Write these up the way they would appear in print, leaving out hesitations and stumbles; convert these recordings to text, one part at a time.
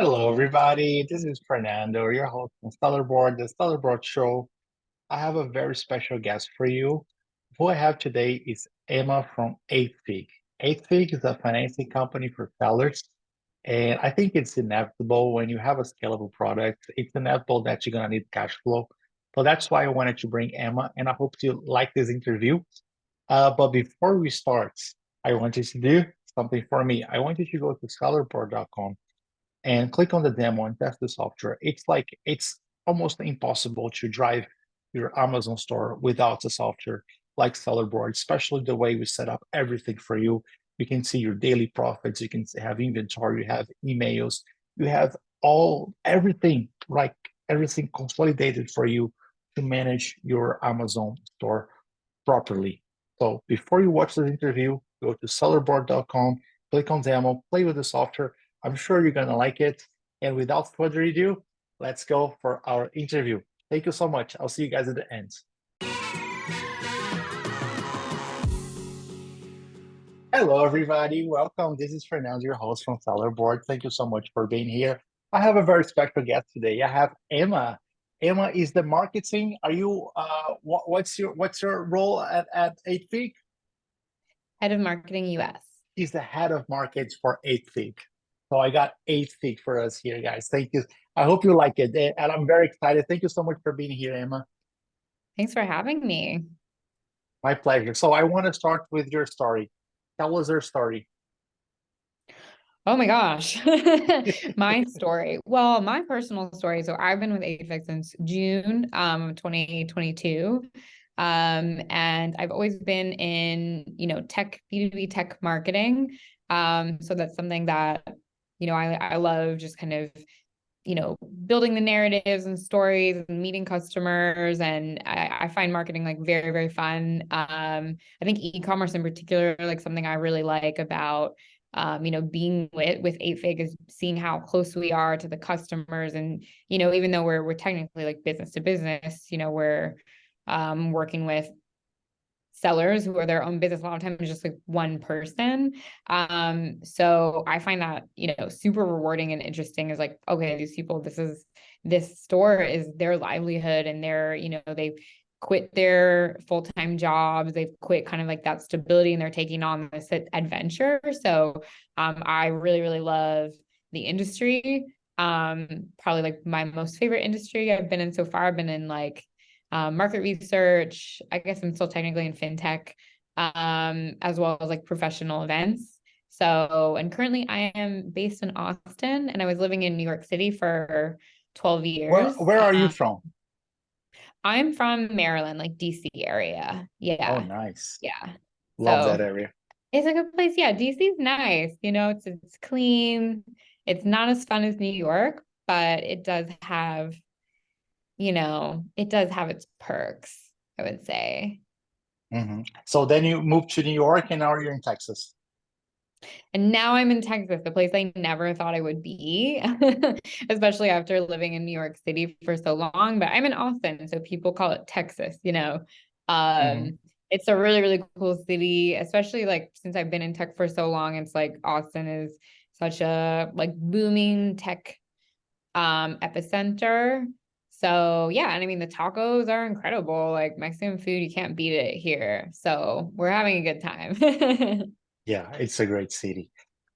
Hello, everybody. This is Fernando, your host on sellerboard, the sellerboard show. I have a very special guest for you. Who I have today is Emma from 8Fig. 8Fig is a financing company for sellers, and I think it's inevitable when you have a scalable product. It's inevitable that you're gonna need cash flow. So that's why I wanted to bring Emma, and I hope you like this interview. But before we start, I want you to do something for me. I want you to go to sellerboard.com and click on the demo and test the software. It's almost impossible to drive your Amazon store without the software like Sellerboard, especially the way we set up everything for you. You can see your daily profits, you can have inventory, you have emails, you have everything, like everything consolidated for you to manage your Amazon store properly. So before you watch this interview, go to sellerboard.com, click on demo, play with the software. I'm sure you're gonna like it. And without further ado, let's go for our interview. Thank you so much. I'll see you guys at the end. Hello, everybody. Welcome. This is Fernando, your host from Sellerboard. Thank you so much for being here. I have a very special guest today. I have Emma. Emma is the marketing. Are you what's your role at 8Fig? Head of Marketing US. He's the head of markets for 8Fig. So I got 8Fig for us here, guys. Thank you. I hope you like it. And I'm very excited. Thank you so much for being here, Emma. Thanks for having me. My pleasure. So I want to start with your story. Tell us your story. Oh my gosh. My story. Well, my personal story. So I've been with 𝐿 since June 2022. And I've always been in, tech, B2B tech marketing. So that's something that, I love, just kind of, building the narratives and stories and meeting customers. And I find marketing like very, very fun. I think e-commerce in particular, like something I really like about being with 8Fig is seeing how close we are to the customers. And, even though we're technically like business to business, we're working with sellers who are their own business. A lot of times just like one person. So I find that, super rewarding and interesting is like, okay, these people, this store is their livelihood, and they've quit their full-time jobs. They've quit kind of like that stability, and they're taking on this adventure. So I really, really love the industry. Probably like my most favorite industry I've been in so far. I've been in like market research. I guess I'm still technically in fintech, as well as like professional events. So, and currently I am based in Austin, and I was living in New York City for 12 years. Where are you from? I'm from Maryland, like DC area. Yeah. Oh, nice. Yeah. Love So that area. it's a good place. Yeah. DC's nice. It's clean. It's not as fun as New York, but it does have its perks, I would say. So then you moved to New York, and now you're in Texas. And now I'm in Texas, the place I never thought I would be, especially after living in New York City for so long. But I'm in Austin, so people call it Texas, It's a really, really cool city, especially like since I've been in tech for so long. It's like Austin is such a like booming tech epicenter. So yeah, and I mean the tacos are incredible. Like Mexican food, you can't beat it here. So we're having a good time. Yeah, it's a great city.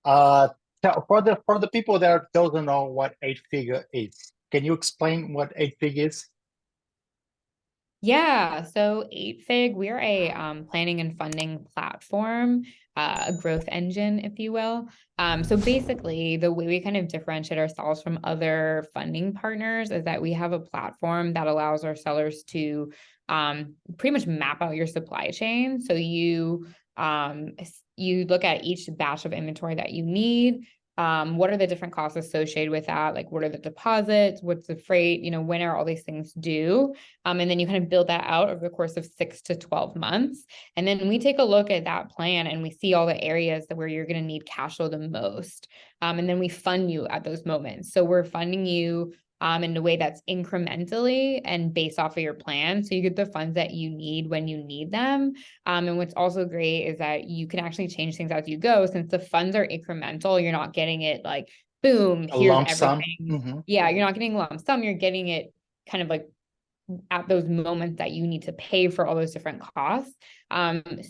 For the people that doesn't know what 8Fig is, can you explain what 8Fig is? Yeah, so 8Fig, we're a planning and funding platform, a growth engine, if you will. So basically, the way we kind of differentiate ourselves from other funding partners is that we have a platform that allows our sellers to pretty much map out your supply chain. So you look at each batch of inventory that you need. What are the different costs associated with that? Like, what are the deposits? What's the freight? When are all these things due? And then you kind of build that out over the course of 6 to 12 months. And then we take a look at that plan, and we see all the areas where you're going to need cash flow the most. And then we fund you at those moments. So we're funding you in a way that's incrementally and based off of your plan. So you get the funds that you need when you need them. And what's also great is that you can actually change things as you go. Since the funds are incremental, you're not getting it like boom, A here's lump sum. everything. Yeah, you're not getting a lump sum, you're getting it kind of like at those moments that you need to pay for all those different costs.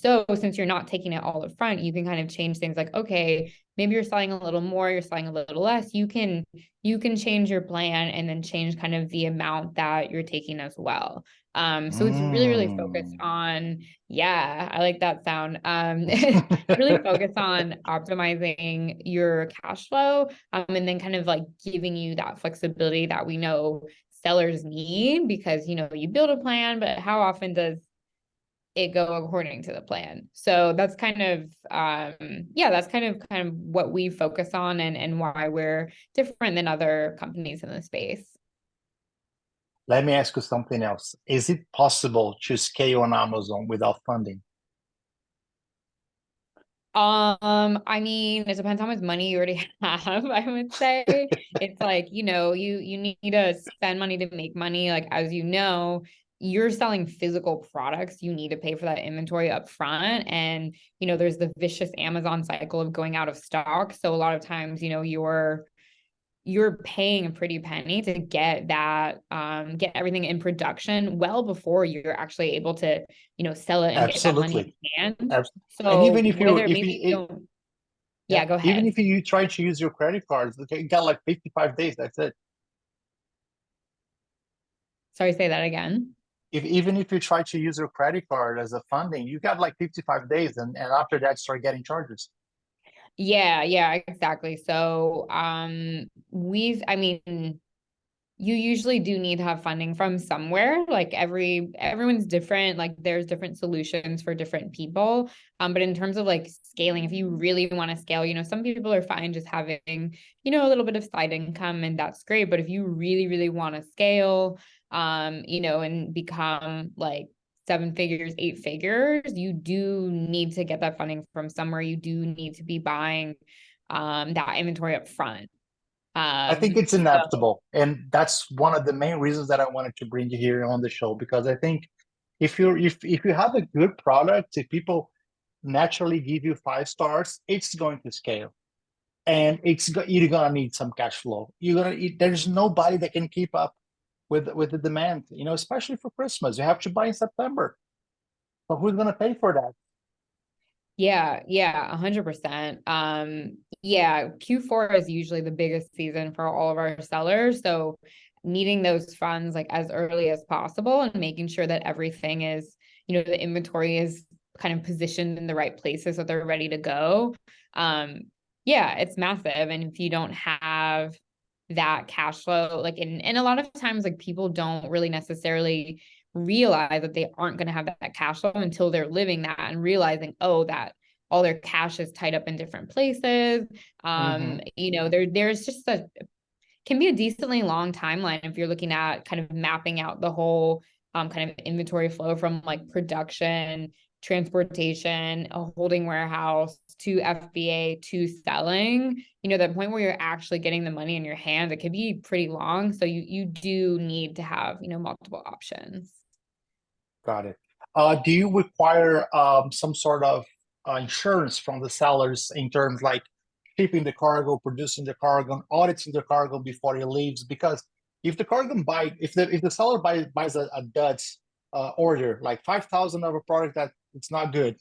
So since you're not taking it all up front, you can kind of change things like, okay, maybe you're selling a little more, you're selling a little less. You can change your plan and then change kind of the amount that you're taking as well. So it's really, really focused Mm. on, yeah, I like that sound. Really focus on optimizing your cash flow, and then kind of like giving you that flexibility that we know sellers need, because you build a plan, but how often does it go according to the plan? So that's kind of yeah, that's kind of what we focus on, and why we're different than other companies in the space. Let me ask you something else. Is it possible to scale on Amazon without funding? I mean, it depends how much money you already have, I would say. It's like, you need to spend money to make money. Like, as you know, you're selling physical products, you need to pay for that inventory up front. And, there's the vicious Amazon cycle of going out of stock. So a lot of times, you're paying a pretty penny to get that get everything in production well before you're actually able to sell it and get that money Absolutely. in hand. Abs- And So even if you whether if maybe you you don't, yeah, yeah, go even ahead. if you try to use your credit cards, okay, you got like 55 days, that's it. Sorry, say that again. If even if you try to use your credit card as a funding, you got like 55 days, and after that start getting charges. Yeah, yeah, exactly. So I mean, you usually do need to have funding from somewhere. Like everyone's different, like there's different solutions for different people. But in terms of like scaling, if you really want to scale, some people are fine just having a little bit of side income, and that's great. But if you really, really want to scale, and become like seven figures, eight figures, you do need to get that funding from somewhere. You do need to be buying that inventory up front. I think it's So inevitable, and that's one of the main reasons that I wanted to bring you here on the show, because I think if you have a good product, if people naturally give you 5 stars, it's going to scale, and you're gonna need some cash flow. There's nobody that can keep up with the demand, especially for Christmas. You have to buy in September. So who's gonna pay for that? yeah, yeah, 100%. Yeah, Q4 is usually the biggest season for all of our sellers. So needing those funds like as early as possible and making sure that everything is, the inventory is kind of positioned in the right places so they're ready to go. Um, yeah, it's massive. And if you don't have that cash flow, like, and a lot of times, like, people don't really necessarily realize that they aren't going to have that cash flow until they're living that and realizing, oh, that all their cash is tied up in different places. Mm-hmm. There's just can be a decently long timeline if you're looking at kind of mapping out the whole kind of inventory flow from like production, transportation, a holding warehouse to FBA to selling. The point where you're actually getting the money in your hands, it could be pretty long. So you do need to have, multiple options. Got it. Do you require some sort of insurance from the sellers in terms like shipping the cargo, producing the cargo, auditing the cargo before it leaves? Because if the seller buys a duds order like 5,000 of a product that it's not good,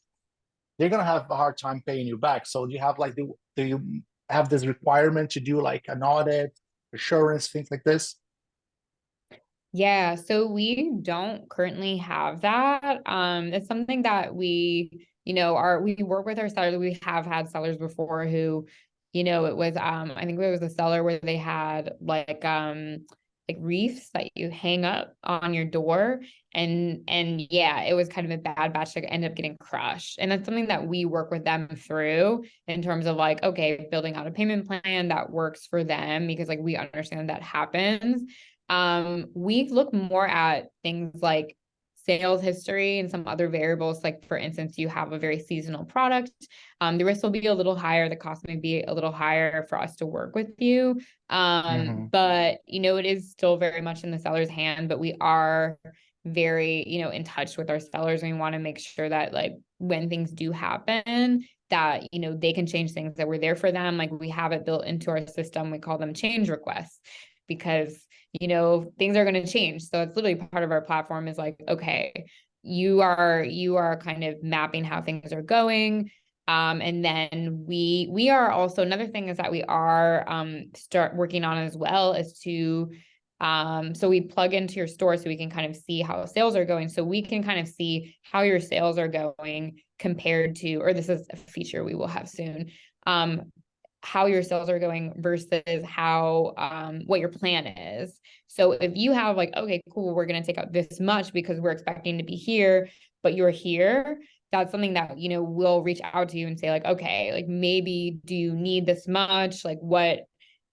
they're gonna have a hard time paying you back. So do you have like do you have this requirement to do like an audit, assurance, things like this? Yeah, so we don't currently have that. It's something that we work with our sellers. We have had sellers before who, it was I think there was a seller where they had like wreaths that you hang up on your door, and yeah, it was kind of a bad batch that ended up getting crushed. And that's something that we work with them through in terms of like, okay, building out a payment plan that works for them, because like we understand that happens. We look more at things like sales history and some other variables. Like, for instance, you have a very seasonal product. The risk will be a little higher. The cost may be a little higher for us to work with you. Mm-hmm. But it is still very much in the seller's hand, but we are very, you know, in touch with our sellers. And we want to make sure that like when things do happen, that, you know, they can change things, that we're there for them. Like we have it built into our system. We call them change requests because, you know, things are going to change. So it's literally part of our platform is like, okay, you are kind of mapping how things are going. And then we are also, another thing is that we are start working on as well is to so we plug into your store so we can kind of see how sales are going. So we can kind of see how your sales are going compared to, or this is a feature we will have soon, how your sales are going versus how what your plan is. So if you have like, okay, cool, we're going to take out this much because we're expecting to be here, but you're here, that's something that, you know, we'll reach out to you and say like, okay, like maybe do you need this much? Like what,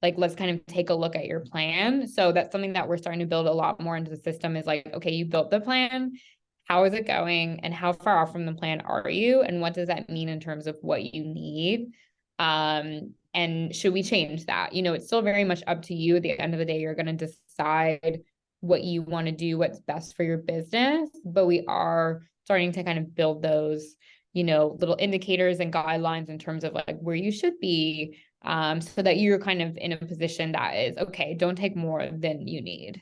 like let's kind of take a look at your plan. So that's something that we're starting to build a lot more into the system is like, okay, you built the plan, how is it going, and how far off from the plan are you, and what does that mean in terms of what you need, and should we change that? You know, it's still very much up to you. At the end of the day, you're going to decide what you want to do, what's best for your business, but we are starting to kind of build those, you know, little indicators and guidelines in terms of like where you should be, so that you're kind of in a position that is, okay, don't take more than you need.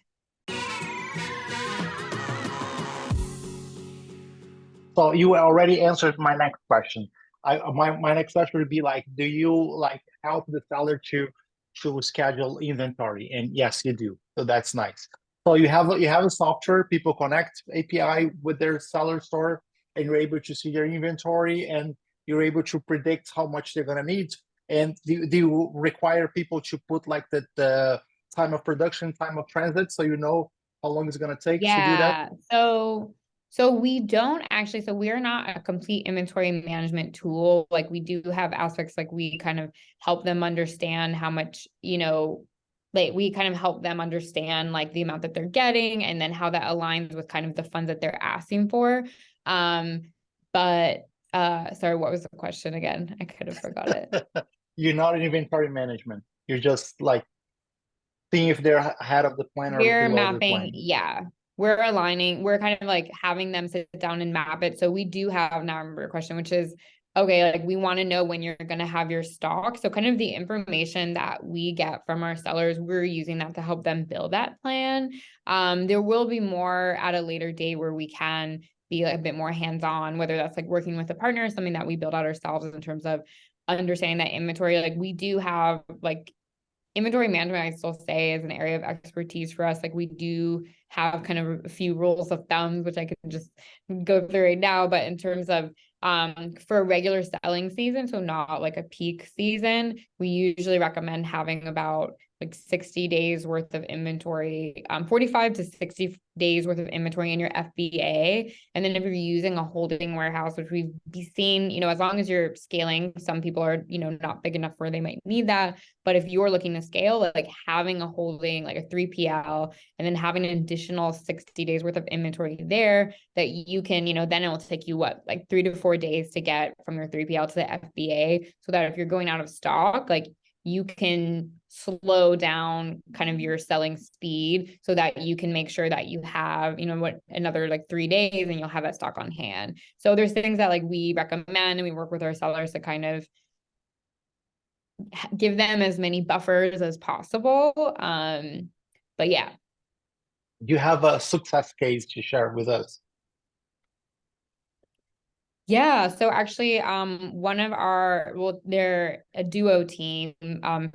So you already answered my next question. My next question would be like, do you like help the seller to schedule inventory? And yes, you do. So that's nice. So you have a software, people connect API with their seller store, and you're able to see their inventory, and you're able to predict how much they're gonna need. And do you require people to put like the time of production, time of transit, so you know how long it's gonna take to do that? Yeah. So we don't actually, so we're not a complete inventory management tool. Like we do have aspects like we kind of help them understand how much, you know, like we kind of help them understand like the amount that they're getting and then how that aligns with kind of the funds that they're asking for. Um, but sorry, what was the question again? I could have forgot it. You're not in inventory management. You're just like seeing if they're ahead of the plan or We're below the mapping, plan. yeah. We're aligning, we're kind of like having them sit down and map it. So we do have, now I remember your question, which is, okay, like we want to know when you're going to have your stock. So kind of the information that we get from our sellers, we're using that to help them build that plan. There will be more at a later date where we can be like a bit more hands-on, whether that's like working with a partner, something that we build out ourselves in terms of understanding that inventory. Like we do have like inventory management, I still say, is an area of expertise for us. Like we do have kind of a few rules of thumbs, which I can just go through right now. But in terms of for a regular selling season, so not like a peak season, we usually recommend having about like 60 days worth of inventory, 45 to 60 days worth of inventory in your FBA. And then if you're using a holding warehouse, which we've seen, you know, as long as you're scaling, some people are, you know, not big enough where they might need that. But if you're looking to scale, like having a holding, like a 3PL, and then having an additional 60 days worth of inventory there that you can, you know, then it will take you what, like 3 to 4 days to get from your 3PL to the FBA. So that if you're going out of stock, like you can slow down kind of your selling speed so that you can make sure that you have, you know, what, another like 3 days and you'll have that stock on hand. So there's things that like we recommend and we work with our sellers to kind of give them as many buffers as possible. But yeah. You have a success case to share with us. Yeah, so actually, one of our, well, they're a duo team,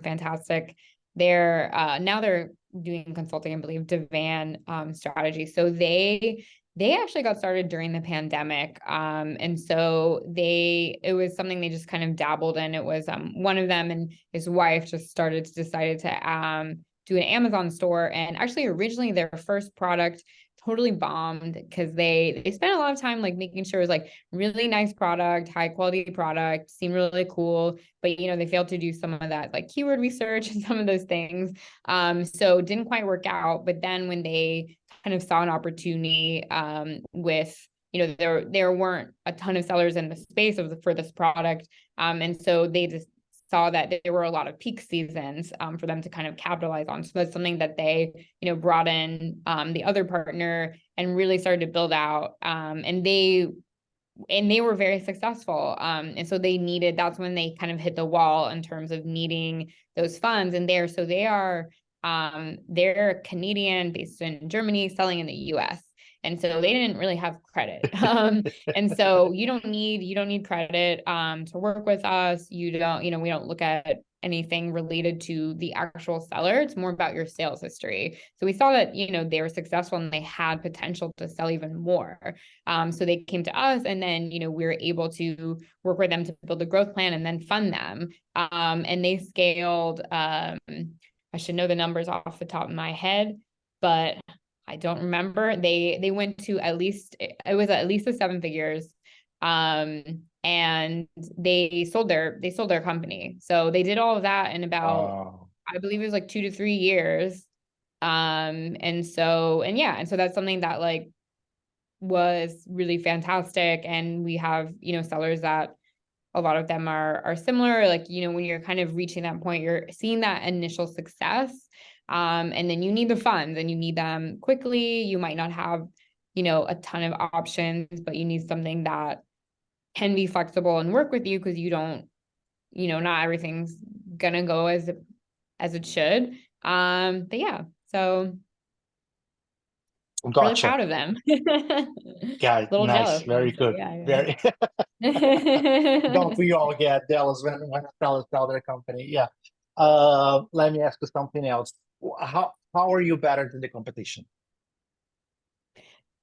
fantastic. They're now they're doing consulting, I believe, Divan strategy. So they actually got started during the pandemic. And so it was something they just kind of dabbled in. It was one of them and his wife just decided to do an Amazon store. And actually originally their first product totally bombed because they spent a lot of time like making sure it was like really nice product, high quality product, seemed really cool, but you know they failed to do some of that like keyword research and some of those things, so didn't quite work out. But then when they kind of saw an opportunity, with, you know, there weren't a ton of sellers in the space for this product, and so they just saw that there were a lot of peak seasons for them to kind of capitalize on. So that's something that they, brought in the other partner and really started to build out. And they were very successful. And so that's when they kind of hit the wall in terms of needing those funds. And they're Canadian, based in Germany, selling in the US. And so they didn't really have credit. And so you don't need credit to work with us. We don't look at anything related to the actual seller. It's more about your sales history. So we saw that, they were successful and they had potential to sell even more. So they came to us, and then, we were able to work with them to build a growth plan and then fund them. And they scaled, I should know the numbers off the top of my head, but I don't remember. They went to at least the 7 figures. And they sold their company. So they did all of that in about, I believe it was like 2 to 3 years. And so that's something that like was really fantastic. And we have, sellers that a lot of them are similar. Like, when you're kind of reaching that point, you're seeing that initial success. And then you need the funds and you need them quickly. You might not have, a ton of options, but you need something that can be flexible and work with you, because you don't, not everything's gonna go as it should. But yeah, so really Gotcha. proud of them. Yeah, Little nice. jealous. Very good. Yeah. Very. Don't we all get jealous when sellers sell their company? Yeah. Let me ask you something else. How are you better than the competition?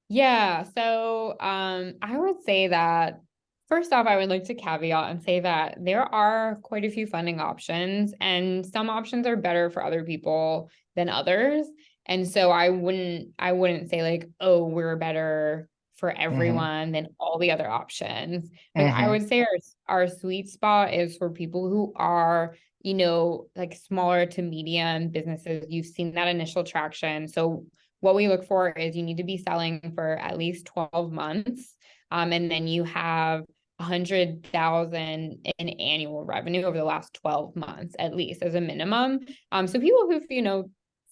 Yeah. So I would say that first off, I would like to caveat and say that there are quite a few funding options, and some options are better for other people than others. And so I wouldn't say like, oh, we're better for Mm-hmm. everyone than all the other options. Like I Mm-hmm. would say our sweet spot is for people who are, like smaller to medium businesses. You've seen that initial traction. So what we look for is you need to be selling for at least 12 months. And then you have 100,000 in annual revenue over the last 12 months, at least as a minimum. So people who've,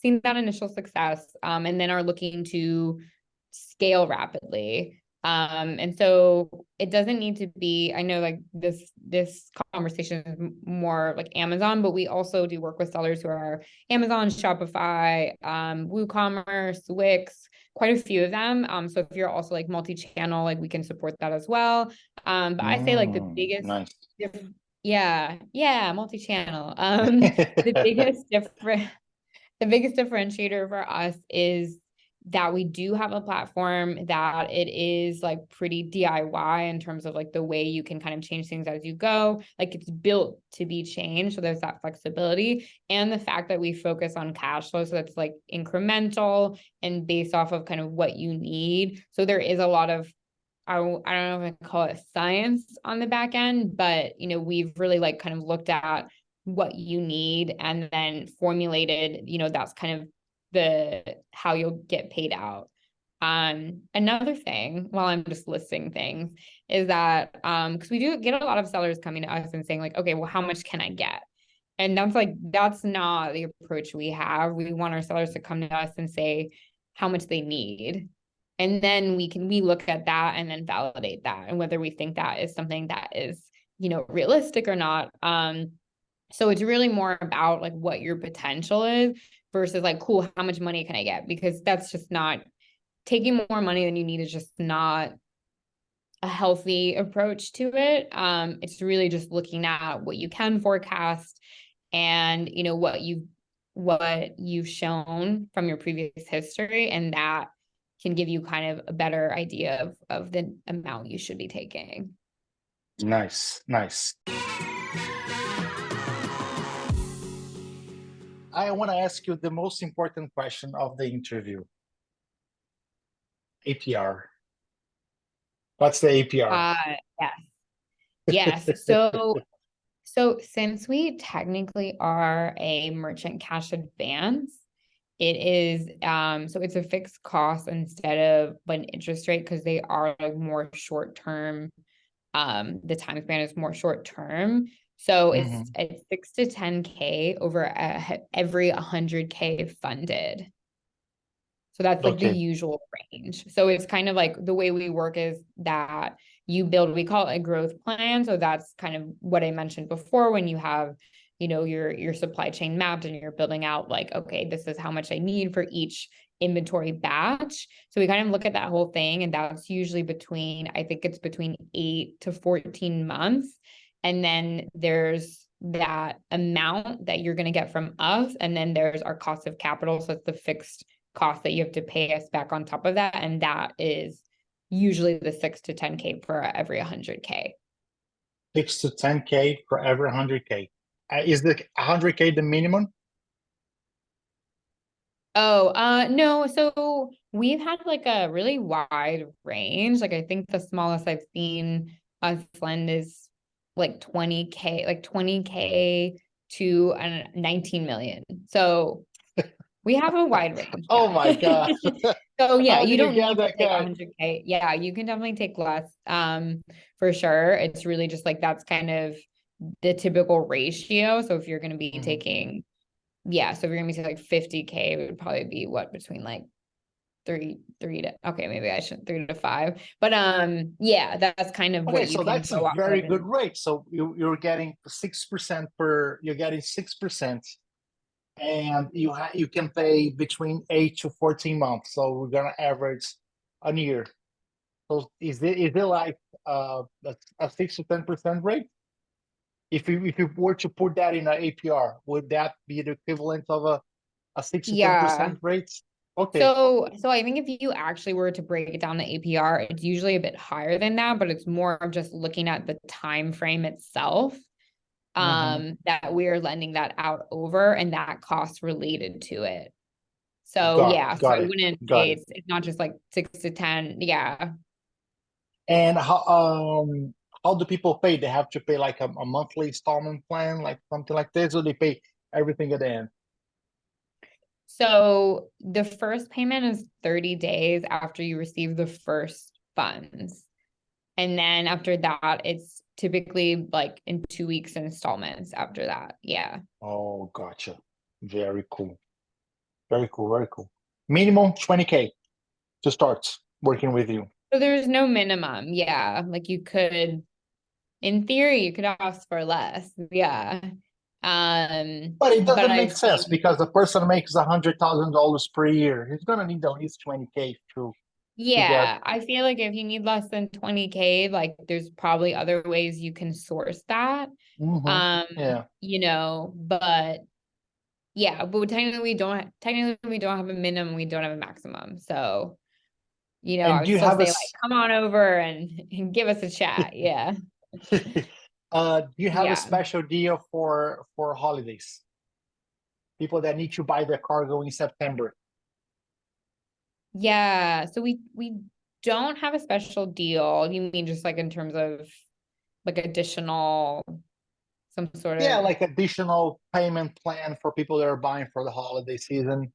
seen that initial success, and then are looking to scale rapidly. And so it doesn't need to be, I know like this conversation is more like Amazon, but we also do work with sellers who are Amazon, Shopify, WooCommerce, Wix, quite a few of them. So if you're also like multi-channel, like we can support that as well. But I say like the biggest, Nice. yeah, multi-channel. The biggest differentiator for us is that we do have a platform that it is like pretty DIY in terms of like the way you can kind of change things as you go. Like it's built to be changed. So there's that flexibility, and the fact that we focus on cash flow. So that's like incremental and based off of kind of what you need. So there is a lot of, I don't know if I call it science on the back end, but we've really like kind of looked at what you need and then formulated, that's kind of how you'll get paid out. Another thing, while I'm just listing things, is that because we do get a lot of sellers coming to us and saying like, okay, well, how much can I get? And that's not the approach we have. We want our sellers to come to us and say how much they need. And then we look at that and then validate that, and whether we think that is something that is, realistic or not. So it's really more about like what your potential is versus like, cool, how much money can I get? Because that's just not, taking more money than you need is just not a healthy approach to it. It's really just looking at what you can forecast and, what you've shown from your previous history, and that can give you kind of a better idea of the amount you should be taking. Nice. Nice. I want to ask you the most important question of the interview. APR. What's the APR? Yes. Yes. So since we technically are a merchant cash advance, it is so it's a fixed cost instead of an interest rate, because they are like more short term. The time span is more short term. So Mm-hmm. it's 6 to 10K over every 100K funded. So that's like the Okay. usual range. So it's kind of like the way we work is that you build, we call it a growth plan. So that's kind of what I mentioned before when you have, your supply chain mapped and you're building out like, okay, this is how much I need for each inventory batch. So we kind of look at that whole thing, and that's usually I think it's between 8 to 14 months. And then there's that amount that you're going to get from us. And then there's our cost of capital. So it's the fixed cost that you have to pay us back on top of that. And that is usually the 6 to 10K for every 100K. 6 to 10K for every 100K. Is the 100K the minimum? Oh, no. So we've had like a really wide range. Like I think the smallest I've seen us lend is like 20K, like 20K to 19 million. So we have a wide range. Oh my Yeah. God. So yeah, How do you you don't get need to that take cash? 100K. Yeah, you can definitely take less. For sure. It's really just like that's kind of the typical ratio. So if you're going to be Mhm. taking, yeah, so if you're going to be taking like 50K, it would probably be what between like three to, okay, maybe I should 3 to 5. But yeah, that's kind of Okay, what you so can that's a go off very of. good And rate. So you're getting 6% you're getting 6%, and you can pay between 8 to 14 months. So we're gonna average a year. So is it like a 6 to 10% rate? If you were to put that in an APR, would that be the equivalent of a 6 to yeah. 10% rate? Okay, So I think if you actually were to break it down to APR, it's usually a bit higher than that, but it's more of just looking at the time frame itself, hmm, that we're lending that out over and that cost related to it. So got yeah, so got I it, wouldn't got say it. it's not just like 6 to 10. Yeah. And how do people pay? They have to pay like a monthly installment plan, like something like this, or they pay everything at the end? So the first payment is 30 days after you receive the first funds. And then after that, it's typically like in 2 weeks installments after that. Yeah. Oh, gotcha. Very cool. Very cool. Very cool. Minimum 20K to start working with you. So there's no minimum. Yeah. Like you could, in theory, you could ask for less. Yeah. But it But doesn't make I've sense seen, because the person makes $100,000 per year. He's gonna need at least 20K to get. yeah, I feel like if you need less than 20K, like there's probably other ways you can source that. Hmm. Um, Yeah. but yeah, but technically we don't have a minimum, we don't have a maximum. So, I And would do you still have a say like come on over and give us a chat. Yeah. do you have a Yeah. special deal for holidays? People that need to buy their cargo in September. Yeah. So we don't have a special deal. You mean just like in terms of like additional some sort Yeah, of. like additional payment plan for people that are buying for the holiday season.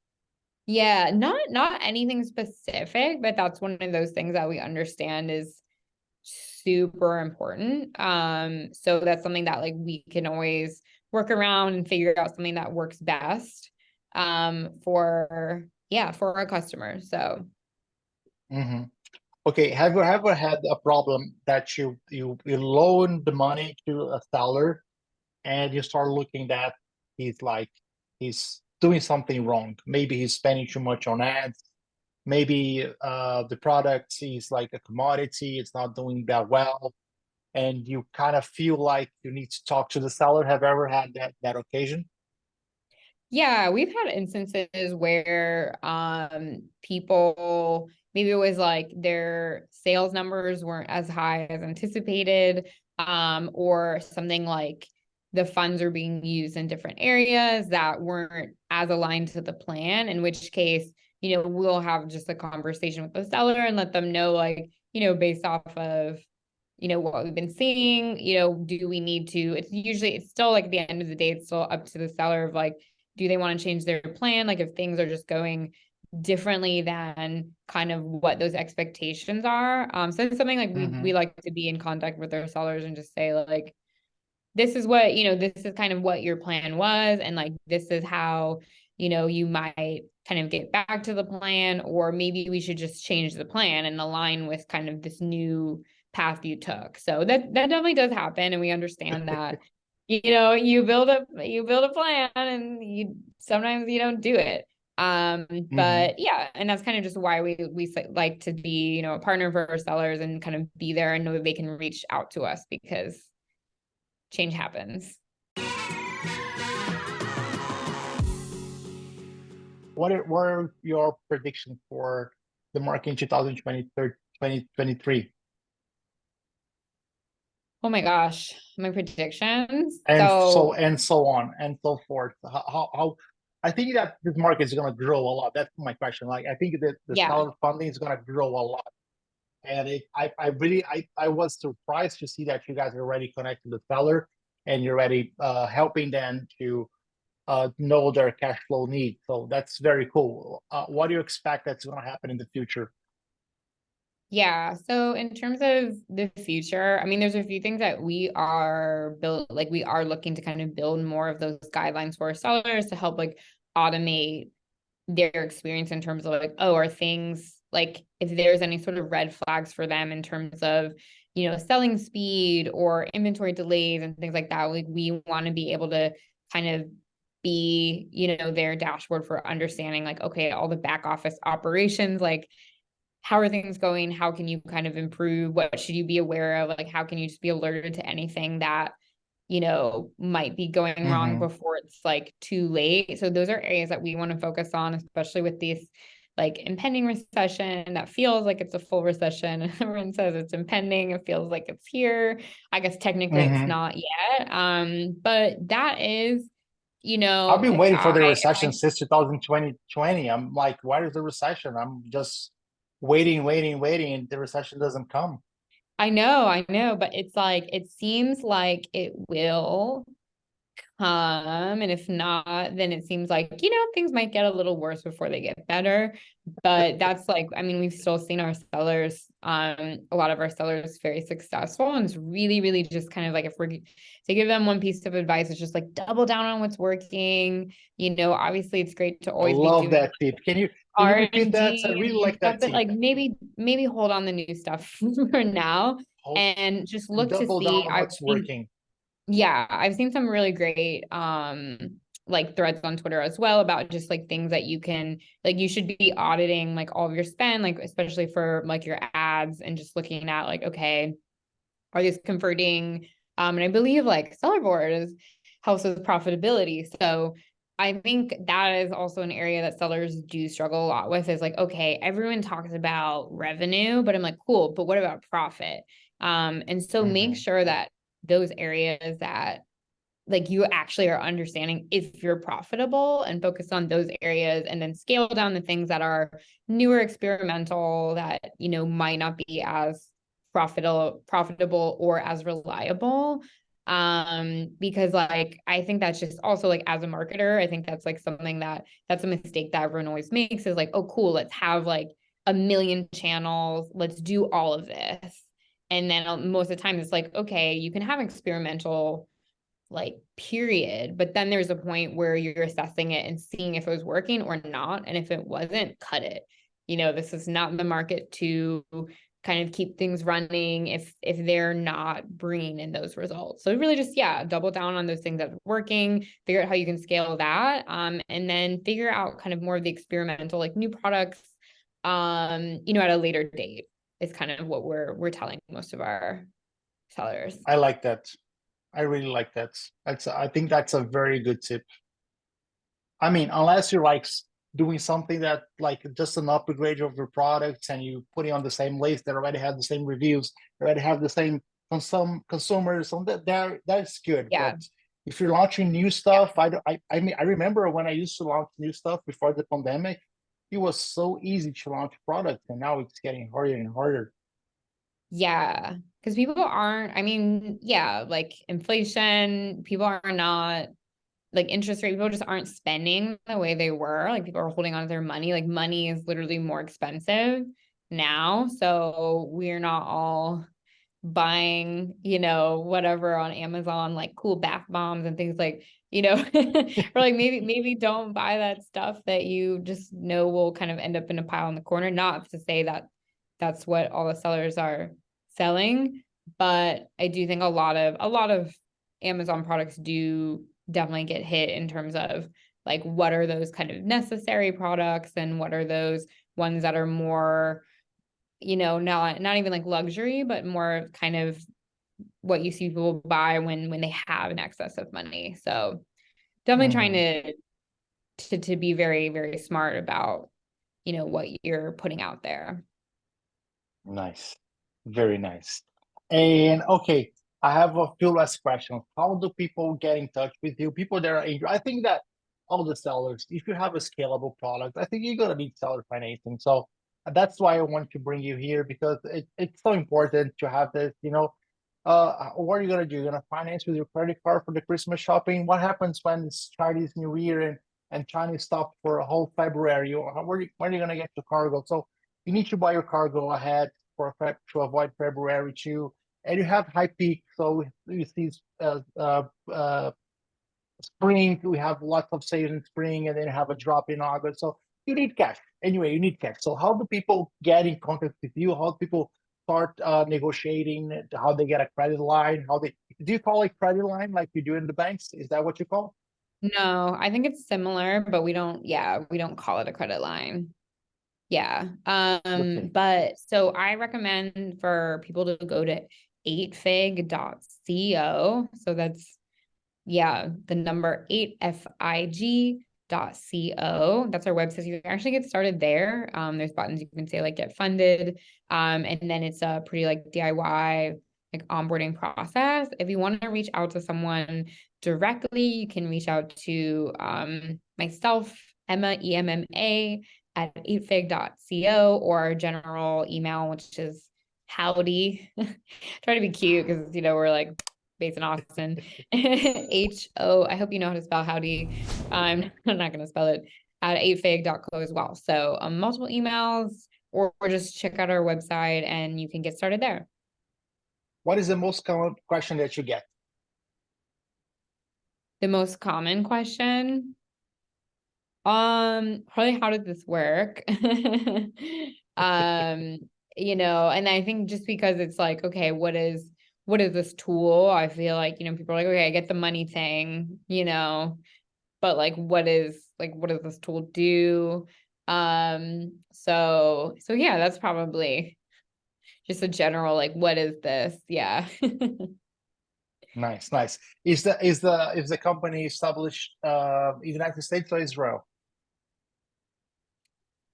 Yeah, not anything specific, but that's one of those things that we understand is super important. So that's something that like we can always work around and figure out something that works best for our customers. So Hmm. Okay, have you ever had a problem that you loan the money to a seller and you start looking that he's like he's doing something wrong? Maybe he's spending too much on ads. Maybe the product is like a commodity, it's not doing that well, and you kind of feel like you need to talk to the seller. Have you ever had that occasion? yeah, we've had instances where people maybe it was like their sales numbers weren't as high as anticipated, or something like the funds are being used in different areas that weren't as aligned to the plan, in which case, we'll have just a conversation with the seller and let them know like, based off of what we've been seeing, do we need to, it's still like at the end of the day, it's still up to the seller of like, do they want to change their plan? Like if things are just going differently than kind of what those expectations are. So it's something like we Hmm. like to be in contact with our sellers and just say like, this is what, this is kind of what your plan was. And like, this is how, you might kind of get back to the plan, or maybe we should just change the plan and align with kind of this new path you took. So that definitely does happen. And we understand that, you build a plan and sometimes you don't do it. Hmm. But yeah, and that's kind of just why we like to be, a partner for our sellers and kind of be there and know that they can reach out to us because change happens. What are your predictions for the market in 2023? Oh my gosh, my predictions. And So so on and so forth. How I think that this market is going to grow a lot. That's my question. Like I think that the yeah, seller funding is going to grow a lot. And I really, I was surprised to see that you guys are already connected to the seller and you're already helping them to know their cash flow needs. So that's very cool. What do you expect that's going to happen in the future? yeah. So in terms of the future, I mean, there's a few things that we are looking to kind of build more of those guidelines for our sellers to help like automate their experience in terms of like, oh, are things like if there's any sort of red flags for them in terms of, selling speed or inventory delays and things like that, like we want to be able to kind of be, their dashboard for understanding like, okay, all the back office operations, like how are things going? How can you kind of improve? What should you be aware of? Like, how can you just be alerted to anything that, might be going wrong Hmm. before it's like too late? So those are areas that we want to focus on, especially with these like impending recession that feels like it's a full recession. Everyone says it's impending. It feels like it's here. I guess technically it's Hmm. not yet. But that is, I've been waiting for the I recession since 2020. I'm like, why is the recession? I'm just waiting, waiting, waiting, and the recession doesn't come. I know, but it's like it seems like it will. And if not, then it seems like, things might get a little worse before they get better. But that's like, I mean, we've still seen our sellers, a lot of our sellers very successful. And it's really, really just kind of like if we're to give them one piece of advice, it's just like double down on what's working. Obviously it's great to I always be love doing that tip. Can you R repeat and that? I D and really new like stuff, that but tip. like maybe hold on the new stuff for now Hold and just and look to double down see. on what's working. I've seen some really great like threads on Twitter as well about just like things that you can like you should be auditing like all of your spend, like especially for like your ads and just looking at like, okay, are these converting? And I believe like sellerboard is helps with profitability. So I think that is also an area that sellers do struggle a lot with is like, okay, everyone talks about revenue, but I'm like, cool, but what about profit? And so make Hmm. sure that those areas that like you actually are understanding if you're profitable and focus on those areas and then scale down the things that are newer experimental that might not be as profitable or as reliable. Because like I think that's just also like as a marketer, I think that's like something that's a mistake that everyone always makes is like, oh cool, let's have like a million channels, let's do all of this. And then most of the time it's like, okay, you can have experimental like period, but then there's a point where you're assessing it and seeing if it was working or not, and if it wasn't, cut it. This is not the market to kind of keep things running if they're not bringing in those results. So really just double down on those things that are working, figure out how you can scale that, and then figure out kind of more of the experimental like new products at a later date is kind of what we're telling most of our sellers. I like that. I really like that. I think that's a very good tip. I mean, unless you're like doing something that like just an upgrade of your products and you put it on the same list that already have the same reviews, already have the same consumers, so that's good. Yeah. But if you're launching new Yeah. stuff, I mean, I remember when I used to launch new stuff before the pandemic, it was so easy to launch products, and now it's getting harder and harder. Yeah, because people aren't, I mean, yeah, like inflation, people are not like interest rate, people just aren't spending the way they were. Like people are holding on to their money. Like money is literally more expensive now. So we're not all buying, whatever on Amazon, like cool bath bombs and things like, or like maybe don't buy that stuff that you just know will kind of end up in a pile in the corner. Not to say that that's what all the sellers are selling, but I do think a lot of Amazon products do definitely get hit in terms of like what are those kind of necessary products and what are those ones that are more, not even like luxury, but more kind of what you see people buy when they have an excess of money. So definitely trying Mhm. to be very, very smart about, what you're putting out there. Nice. Very nice. And okay, I have a few last questions. How do people get in touch with you? People that are I think that all the sellers, if you have a scalable product, I think you're gonna need seller financing. So that's why I want to bring you here because it's so important to have this, what are you gonna do? You're gonna finance with your credit card for the Christmas shopping? What happens when it's Chinese New Year and Chinese stop for a whole February? When are you gonna get your cargo? So you need to buy your cargo ahead to avoid February too. And you have high peak, so you see spring. We have lots of sales in spring, and then you have a drop in August. So you need cash. Anyway, you need cash. So how do people get in contact with you? How do people start negotiating? How they get a credit line? How they do you call it credit line like you do in the banks? Is that what you call? No, I think it's similar, but we don't call it a credit line. Yeah. Okay. But so I recommend for people to go to 8fig.co. So that's, yeah, the number 8fig.co. That's our website. You can actually get started there. There's buttons you can say like get funded. And then it's a pretty like DIY like onboarding process. If you want to reach out to someone directly, you can reach out to myself, Emma, EMMA at 8fig.co, or our general email, which is howdy. Try to be cute because we're like based in Austin. HO. I hope you know how to spell howdy. I'm not gonna spell it at 8fig.co as well. So multiple emails, or just check out our website and you can get started there. What is the most common question that you get? The most common question, probably how did this work? um, and I think just because it's like, okay, what is this tool? I feel like, people are like, okay, I get the money thing, but like what does this tool do? So yeah, that's probably just a general like, what is this? Yeah. Nice, nice. Is the company established in the United States or Israel?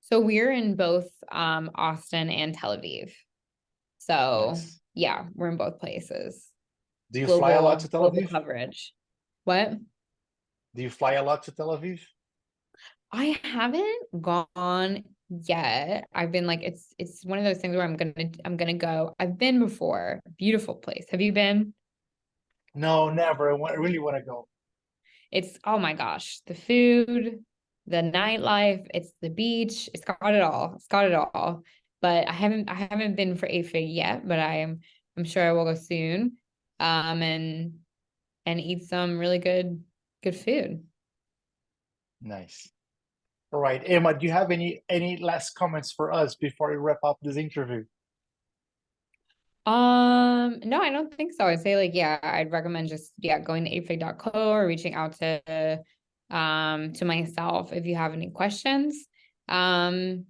So we're in both Austin and Tel Aviv. So Nice. yeah, we're in both places. Do you fly a lot to Global Tel global Aviv? coverage. What? Do you fly a lot to Tel Aviv? I haven't gone yet. I've been like, it's one of those things where I'm gonna go. I've been before. Beautiful place. Have you been? No, never. I really want to go. It's, oh my gosh, the food, the nightlife, it's the beach, it's got it all. It's got it all. But I haven't been for AFIG yet, but I'm sure I will go soon. And eat some really good food. Nice. All right, Emma, do you have any last comments for us before we wrap up this interview? No, I don't think so. I'd say like, yeah, I'd recommend just, yeah, going to apefig.co or reaching out to myself if you have any questions. Um,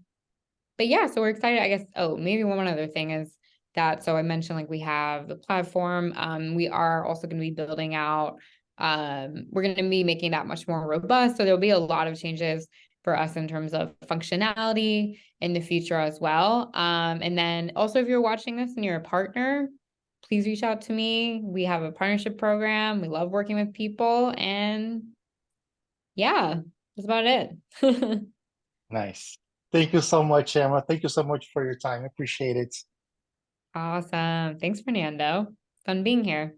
but yeah, so we're excited. I guess, oh, maybe one other thing is that, so I mentioned like we have the platform. We are also going to be building out, we're going to be making that much more robust. So there'll be a lot of changes for us in terms of functionality in the future as well. And then also, if you're watching this and you're a partner, please reach out to me. We have a partnership program. We love working with people. And yeah, that's about it. Nice. Thank you so much, Emma. Thank you so much for your time. I appreciate it. Awesome. Thanks, Fernando. Fun being here.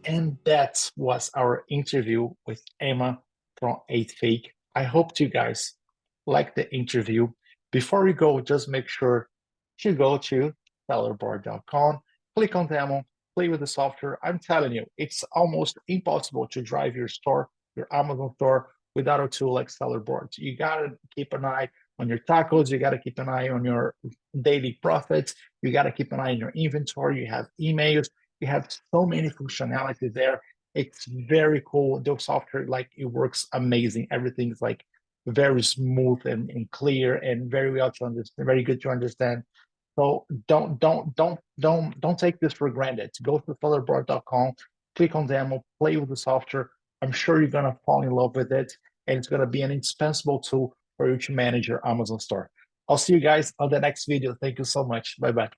And that was our interview with Emma from 8fig. I hope you guys like the interview. Before you go, just make sure to go to sellerboard.com, click on demo, play with the software. I'm telling you, it's almost impossible to drive your store, your Amazon store, without a tool like sellerboard. You gotta keep an eye on your tacos, you gotta keep an eye on your daily profits, you gotta keep an eye on your inventory, you have emails, you have so many functionalities there. It's very cool. The software, like, it works amazing. Everything's like very smooth and clear and very well to understand, very good to understand. So don't take this for granted. Go to sellerboard.com, click on demo, play with the software. I'm sure you're gonna fall in love with it, and it's gonna be an indispensable tool for you to manage your Amazon store. I'll see you guys on the next video. Thank you so much. Bye bye.